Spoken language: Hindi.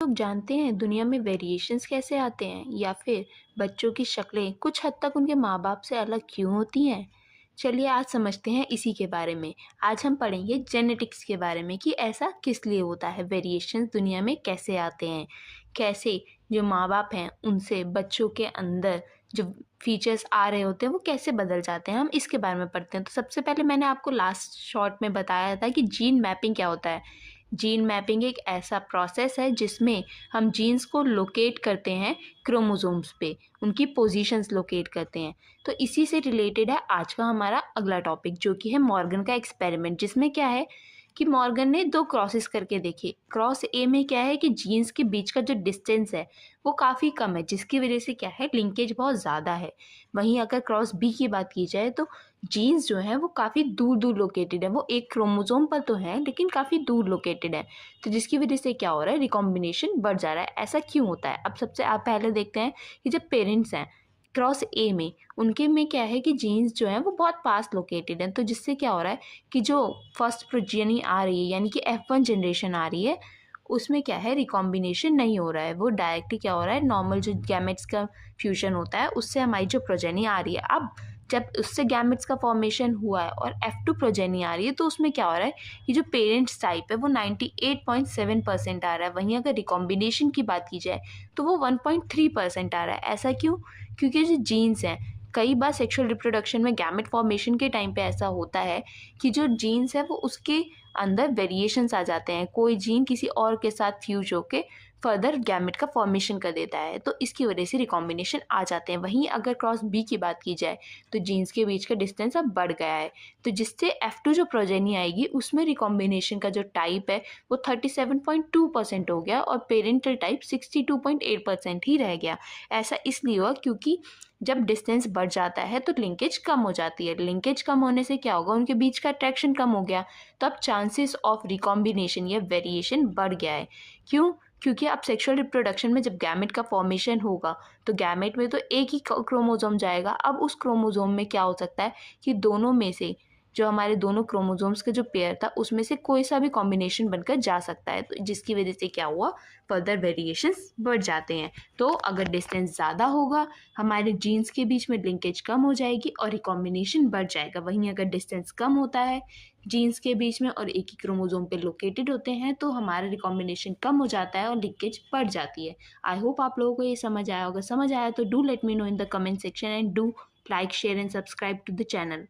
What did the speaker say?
लोग जानते हैं दुनिया में वेरिएशंस कैसे आते हैं या फिर बच्चों की शक्लें कुछ हद तक उनके माँ बाप से अलग क्यों होती हैं? चलिए आज समझते हैं इसी के बारे में। आज हम पढ़ेंगे जेनेटिक्स के बारे में कि ऐसा किस लिए होता है, वेरिएशंस दुनिया में कैसे आते हैं, कैसे जो माँ बाप हैं उनसे बच्चों के अंदर जो फीचर्स आ रहे होते हैं वो कैसे बदल जाते हैं, हम इसके बारे में पढ़ते हैं। तो सबसे पहले मैंने आपको लास्ट शॉर्ट में बताया था कि जीन मैपिंग क्या होता है। जीन मैपिंग एक ऐसा प्रोसेस है जिसमें हम जीन्स को लोकेट करते हैं क्रोमोसोम्स पे, उनकी पोजीशंस लोकेट करते हैं। तो इसी से रिलेटेड है आज का हमारा अगला टॉपिक, जो कि है मॉर्गन का एक्सपेरिमेंट, जिसमें क्या है कि मॉर्गन ने 2 क्रॉसेस करके देखे। क्रॉस ए में क्या है कि जीन्स के बीच का जो डिस्टेंस है वो काफ़ी कम है, जिसकी वजह से क्या है लिंकेज बहुत ज़्यादा है। वहीं अगर क्रॉस बी की बात की जाए तो जीन्स जो हैं वो काफ़ी दूर दूर लोकेटेड है, वो एक क्रोमोसोम पर तो है लेकिन काफ़ी दूर लोकेटेड है। तो जिसकी वजह से क्या हो रहा है, रिकॉम्बिनेशन बढ़ जा रहा है। ऐसा क्यों होता है? अब सबसे आप पहले देखते हैं कि जब पेरेंट्स हैं क्रॉस ए में, उनके में क्या है कि जीन्स जो हैं वो बहुत पास लोकेटेड हैं। तो जिससे क्या हो रहा है कि जो फर्स्ट प्रोजेनी आ रही है यानी कि F1 जनरेशन आ रही है, उसमें क्या है रिकॉम्बिनेशन नहीं हो रहा है, वो डायरेक्टली क्या हो रहा है नॉर्मल जो गैमेट्स का फ्यूजन होता है उससे हमारी जो प्रोजेनी आ रही है। अब जब उससे गैमेट्स का फॉर्मेशन हुआ है और F2 प्रोजेनी आ रही है तो उसमें क्या हो रहा है कि जो पेरेंट्स टाइप है वो 98.7% आ रहा है। वहीं अगर रिकॉम्बिनेशन की बात की जाए तो वो 1.3% आ रहा है। ऐसा क्यों? क्योंकि जो जीन्स हैं, कई बार सेक्सुअल रिप्रोडक्शन में गैमेट फॉर्मेशन के टाइम पे ऐसा होता है कि जो जीन्स है वो उसके अंदर वेरिएशंस आ जाते हैं, कोई जीन किसी और के साथ फ्यूज होके फर्दर गैमेट का फॉर्मेशन कर देता है, तो इसकी वजह से रिकॉम्बिनेशन आ जाते हैं। वहीं अगर क्रॉस बी की बात की जाए तो जीन्स के बीच का डिस्टेंस अब बढ़ गया है, तो जिससे F2 जो प्रोजेनी आएगी उसमें रिकॉम्बिनेशन का जो टाइप है वो 37.2% हो गया और पेरेंटल टाइप 62.8% ही रह गया। ऐसा इसलिए हुआ क्योंकि जब डिस्टेंस बढ़ जाता है तो लिंकेज कम हो जाती है। लिंकेज कम होने से क्या होगा, उनके बीच का अट्रैक्शन कम हो गया, तो अब चांसेस ऑफ रिकॉम्बिनेशन या वेरिएशन बढ़ गया है। क्यों? क्योंकि अब सेक्सुअल रिप्रोडक्शन में जब गैमेट का फॉर्मेशन होगा तो गैमेट में तो एक ही क्रोमोसोम जाएगा। अब उस क्रोमोसोम में क्या हो सकता है कि दोनों में से जो हमारे दोनों क्रोमोसोम्स का जो पेयर था उसमें से कोई सा भी कॉम्बिनेशन बनकर जा सकता है, तो जिसकी वजह से क्या हुआ फर्दर वेरिएशंस बढ़ जाते हैं। तो अगर डिस्टेंस ज़्यादा होगा हमारे जीन्स के बीच में लिंकेज कम हो जाएगी और रिकॉम्बिनेशन बढ़ जाएगा। वहीं अगर डिस्टेंस कम होता है जीन्स के बीच में और एक ही क्रोमोसोम पे लोकेटेड होते हैं तो हमारा रिकॉम्बिनेशन कम हो जाता है और लिंकेज बढ़ जाती है। आई होप आप लोगों को ये समझ आया होगा। समझ आया तो do let me know in the comment section and do like share and subscribe to the channel.